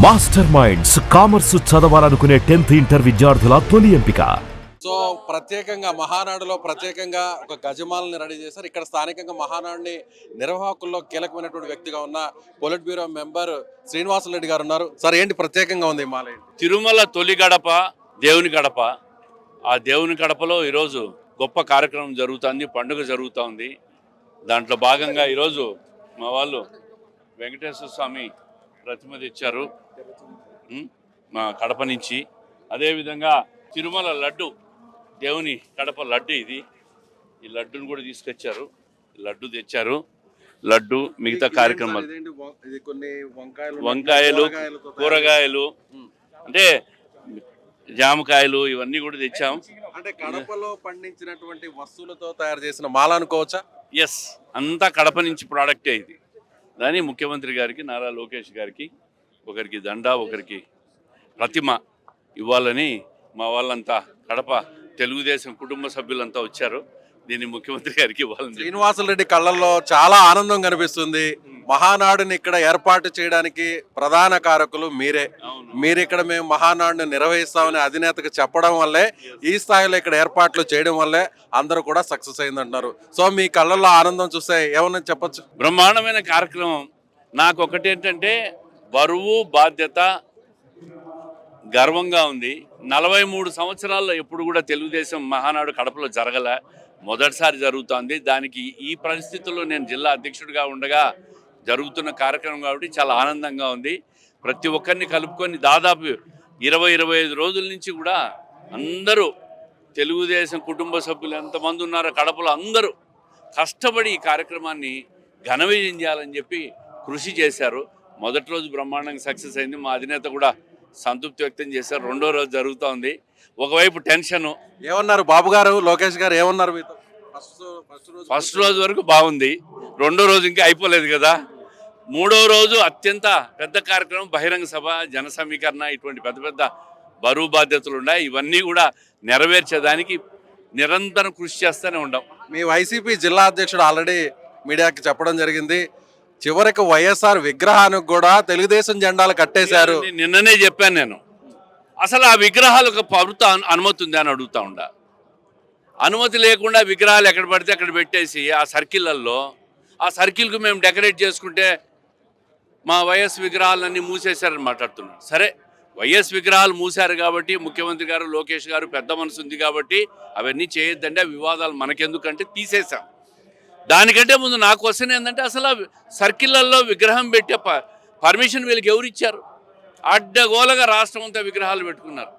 Master minds commerce చదవాలనుకునే 10th inter విద్యార్థుల తొలి ఎంపిక. సో ప్రత్యేకంగా మహానాడులో ప్రత్యేకంగా ఒక గజమాలని రెడీ చేశారు. ఇక్కడ స్థానికంగా మహానాడుని నిర్వాహకుల్లో కీలకమైనటువంటి వ్యక్తిగా ఉన్న పొలిట్ బ్యూరో మెంబర్ శ్రీనివాసరెడ్డి గారు ఉన్నారు. సార్, ఏంటి ప్రత్యేకంగా ఉంది ఈ మాల? తిరుమల తొలి గడప దేవుని గడప. ఆ దేవుని గడపలో ఈరోజు గొప్ప కార్యక్రమం జరుగుతుంది, పండుగ జరుగుతోంది. దాంట్లో భాగంగా ఈరోజు మా వాళ్ళు వెంకటేశ్వర స్వామి ప్రతిమ తెచ్చారు మా కడప నుంచి. అదేవిధంగా తిరుమల లడ్డు, దేవుని కడప లడ్డు ఇది. ఈ లడ్డును కూడా తీసుకొచ్చారు, లడ్డు తెచ్చారు. లడ్డు మిగతా కార్యక్రమాలు, వంకాయలు, కూరగాయలు, అంటే జామకాయలు, ఇవన్నీ కూడా తెచ్చాం. అంటే కడపలో పండించినటువంటి వస్తువులతో తయారు చేసిన మాల అనుకోవచ్చా? ఎస్, అంతా కడప నుంచి ప్రోడక్టే ఇది. దాని ముఖ్యమంత్రి గారికి, నారా లోకేష్ గారికి, ఒకరికి దండ, ఒకరికి ప్రతిమ ఇవ్వాలని మా వాళ్ళంతా కడప తెలుగుదేశం కుటుంబ సభ్యులంతా వచ్చారు. దీన్ని ముఖ్యమంత్రి గారికి ఇవ్వాలని. శ్రీనివాసరెడ్డి కళ్ళల్లో చాలా ఆనందం కనిపిస్తుంది. మహానాడుని ఇక్కడ ఏర్పాటు చేయడానికి ప్రధాన కారకులు మీరే. మీరు ఇక్కడ మేము మహానాడుని నిర్వహిస్తామని అధినేతకు చెప్పడం వల్లే, ఈ స్థాయిలో ఇక్కడ ఏర్పాట్లు చేయడం వల్లే అందరూ కూడా సక్సెస్ అయిందంటున్నారు. సో మీ కళ్ళల్లో ఆనందం చూస్తే ఏమన్నా చెప్పొచ్చు? బ్రహ్మాండమైన కార్యక్రమం. నాకు ఒకటి ఏంటంటే బరువు, బాధ్యత, గర్వంగా ఉంది. 43 సంవత్సరాల్లో ఎప్పుడు కూడా తెలుగుదేశం మహానాడు కడపలో జరగలే, మొదటిసారి జరుగుతోంది. దానికి ఈ పరిస్థితుల్లో నేను జిల్లా అధ్యక్షుడిగా ఉండగా జరుగుతున్న కార్యక్రమం కాబట్టి చాలా ఆనందంగా ఉంది. ప్రతి ఒక్కరిని కలుపుకొని దాదాపు 20-25 రోజుల నుంచి కూడా అందరూ తెలుగుదేశం కుటుంబ సభ్యులు ఎంతమంది ఉన్నారో కడపలో అందరూ కష్టపడి ఈ కార్యక్రమాన్ని ఘన విజయం చేయాలని చెప్పి కృషి చేశారు. మొదటి రోజు బ్రహ్మాండంగా సక్సెస్ అయింది. మా అధినేత కూడా సంతృప్తి వ్యక్తం చేశారు. రెండో రోజు జరుగుతూ ఉంది. ఒకవైపు టెన్షను. ఏమన్నారు బాబు గారు, లోకేష్ గారు ఏమన్నారు మీతో? ఫస్ట్ రోజు వరకు బాగుంది. రెండో రోజు ఇంకా అయిపోలేదు కదా. మూడో రోజు అత్యంత పెద్ద కార్యక్రమం, బహిరంగ సభ, జన సమీకరణ, ఇటువంటి పెద్ద పెద్ద బరువు బాధ్యతలు ఉన్నాయి. ఇవన్నీ కూడా నెరవేర్చేదానికి నిరంతరం కృషి చేస్తూనే ఉంటాం. మీ వైసీపీ జిల్లా అధ్యక్షుడు ఆల్రెడీ మీడియాకి చెప్పడం జరిగింది, చివరికి వైఎస్ఆర్ విగ్రహానికి కూడా తెలుగుదేశం జెండాలు కట్టేశారు. నిన్ననే చెప్పాను నేను. అసలు ఆ విగ్రహాలకు ప్రభుత్వ అనుమతి ఉంది అని అడుగుతా ఉండా. అనుమతి లేకుండా విగ్రహాలు ఎక్కడ పడితే అక్కడ పెట్టేసి ఆ సర్కిళ్ళల్లో, ఆ సర్కిల్కు మేము డెకరేట్ చేసుకుంటే మా వైఎస్ విగ్రహాలన్నీ మూసేశారని మాట్లాడుతున్నాను. సరే, వైఎస్ విగ్రహాలు మూసారు కాబట్టి ముఖ్యమంత్రి గారు, లోకేష్ గారు పెద్ద మనసు ఉంది కాబట్టి అవన్నీ చేయొద్దంటే వివాదాలు మనకెందుకంటే తీసేశాం. దానికంటే ముందు నా క్వశ్చన్ ఏంటంటే, అసలు ఆ సర్కిళ్ళల్లో విగ్రహం పెట్టే పర్మిషన్ వీళ్ళకి ఎవరు ఇచ్చారు? అడ్డగోలగా రాష్ట్రం అంతా విగ్రహాలు పెట్టుకున్నారు.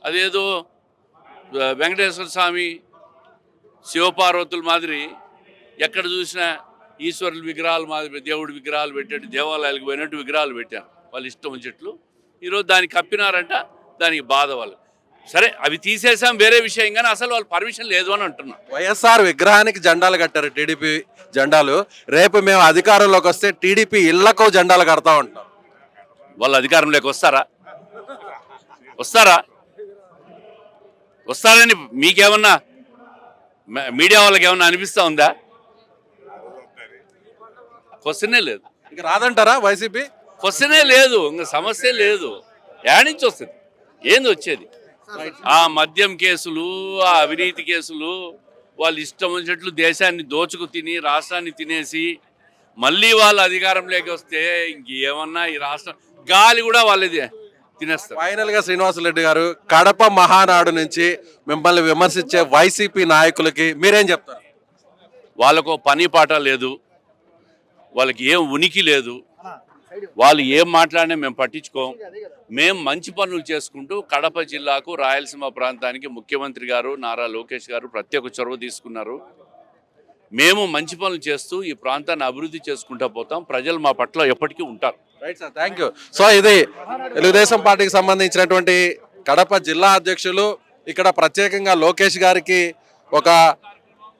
అదేదో వెంకటేశ్వర స్వామి, శివపార్వతుల మాదిరి ఎక్కడ చూసినా ఈశ్వరుల విగ్రహాలు మాదిరి దేవుడి విగ్రహాలు పెట్టేట్టు, దేవాలయాలకు పోయినట్టు విగ్రహాలు పెట్టారు వాళ్ళు ఇష్టం వచ్చేట్లు. ఈరోజు దాన్ని కప్పినారంట, దానికి బాధ వాళ్ళు. సరే, అవి తీసేసాం, వేరే విషయం. కానీ అసలు వాళ్ళు పర్మిషన్ లేదు అని అంటున్నాం. వైఎస్ఆర్ విగ్రహానికి జెండాలు కట్టారు, టీడీపీ జెండాలు. రేపు మేము అధికారంలోకి వస్తే టీడీపీ ఇళ్లకు జెండాలు కడతా ఉంటాం. వాళ్ళు అధికారంలోకి వస్తారా? వస్తారని మీకేమన్నా, మీడియా వాళ్ళకి ఏమన్నా అనిపిస్తూ ఉందా? క్వశ్చనే లేదు. ఇంక రాదంటారా వైసీపీ? క్వశ్చనే లేదు, ఇంకా సమస్య లేదు. ఏడ నుంచి వస్తుంది? ఏంది వచ్చేది? ఆ మద్యం కేసులు, ఆ అవినీతి కేసులు, వాళ్ళు ఇష్టం వచ్చినట్లు దేశాన్ని దోచుకు తిని రాష్ట్రాన్ని తినేసి మళ్ళీ వాళ్ళు అధికారంలోకి వస్తే ఇంకేమన్నా ఈ రాష్ట్రం గాలి కూడా వాళ్ళది తినేస్తారు. ఫైనల్ గా శ్రీనివాసరెడ్డి గారు, కడప మహానాడు నుంచి మిమ్మల్ని విమర్శించే వైసీపీ నాయకులకి మీరేం చెప్తారు? వాళ్ళకు పని పాట లేదు, వాళ్ళకి ఏం ఉనికి లేదు. వాళ్ళు ఏం మాట్లాడినా మేము పట్టించుకోం. మేము మంచి పనులు చేసుకుంటూ కడప జిల్లాకు, రాయలసీమ ప్రాంతానికి ముఖ్యమంత్రి గారు, నారా లోకేష్ గారు ప్రత్యేక చొరవ తీసుకున్నారు. మేము మంచి పనులు చేస్తూ ఈ ప్రాంతాన్ని అభివృద్ధి చేసుకుంటూ పోతాం. ప్రజలు మా పట్ల ఎప్పటికీ ఉంటారు. Right sir, thank you. So ఇది తెలుగుదేశం పార్టీకి సంబంధించినటువంటి కడప జిల్లా అధ్యక్షులు. ఇక్కడ ప్రత్యేకంగా లోకేష్ గారికి ఒక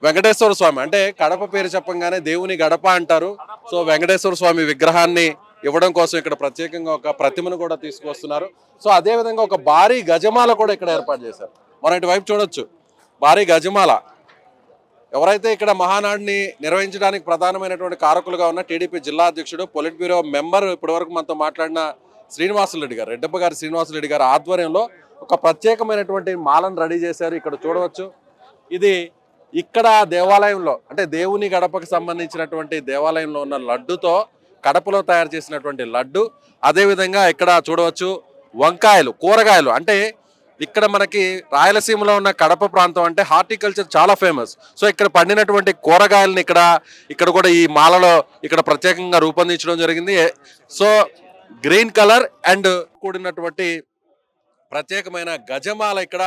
వెంకటేశ్వర స్వామి, అంటే కడప పేరు చెప్పంగానే దేవుని గడప అంటారు. సో వెంకటేశ్వర స్వామి విగ్రహాన్ని ఇవ్వడం కోసం ఇక్కడ ప్రత్యేకంగా ఒక ప్రతిమను కూడా తీసుకొస్తున్నారు. సో అదేవిధంగా ఒక భారీ గజమాల కూడా ఇక్కడ ఏర్పాటు చేశారు. మనం ఇటువైపు చూడొచ్చు, భారీ గజమాల. ఎవరైతే ఇక్కడ మహానాడిని నిర్వహించడానికి ప్రధానమైనటువంటి కారకులుగా ఉన్న టీడీపీ జిల్లా అధ్యక్షుడు, పొలిట్ బ్యూరో మెంబర్, ఇప్పటివరకు మనతో మాట్లాడిన శ్రీనివాసులరెడ్డి గారు, రెడ్డప్ప గారి శ్రీనివాసులరెడ్డి గారి ఆధ్వర్యంలో ఒక ప్రత్యేకమైనటువంటి మాలను రెడీ చేశారు. ఇక్కడ చూడవచ్చు, ఇది ఇక్కడ దేవాలయంలో అంటే దేవుని గడపకు సంబంధించినటువంటి దేవాలయంలో ఉన్న లడ్డుతో కడపలో తయారు చేసినటువంటి లడ్డు. అదేవిధంగా ఇక్కడ చూడవచ్చు వంకాయలు, కూరగాయలు. అంటే ఇక్కడ మనకి రాయలసీమలో ఉన్న కడప ప్రాంతం అంటే హార్టికల్చర్ చాలా ఫేమస్. సో ఇక్కడ పండినటువంటి కూరగాయలని ఇక్కడ కూడా ఈ మాలలో ఇక్కడ ప్రత్యేకంగా రూపొందించడం జరిగింది. సో గ్రీన్ కలర్ అండ్ కూడినటువంటి ప్రత్యేకమైన గజమాల ఇక్కడ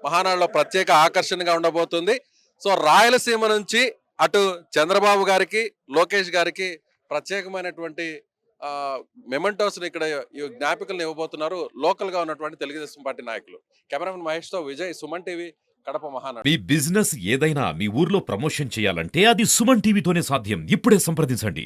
మహానాడులో ప్రత్యేక ఆకర్షణగా ఉండబోతుంది. సో రాయలసీమ నుంచి అటు చంద్రబాబు గారికి, లోకేష్ గారికి ప్రత్యేకమైనటువంటి మెమెంటోస్ని ఇక్కడ ఈ జ్ఞాపికలను ఇవ్వబోతున్నారు లోకల్గా ఉన్నటువంటి తెలుగుదేశం పార్టీ నాయకులు. కెమెరామెన్ మహేష్తో విజయ్, సుమన్ టీవీ, కడప మహానాడు. మీ బిజినెస్ ఏదైనా మీ ఊర్లో ప్రమోషన్ చేయాలంటే అది సుమన్ టీవీతోనే సాధ్యం. ఇప్పుడే సంప్రదించండి.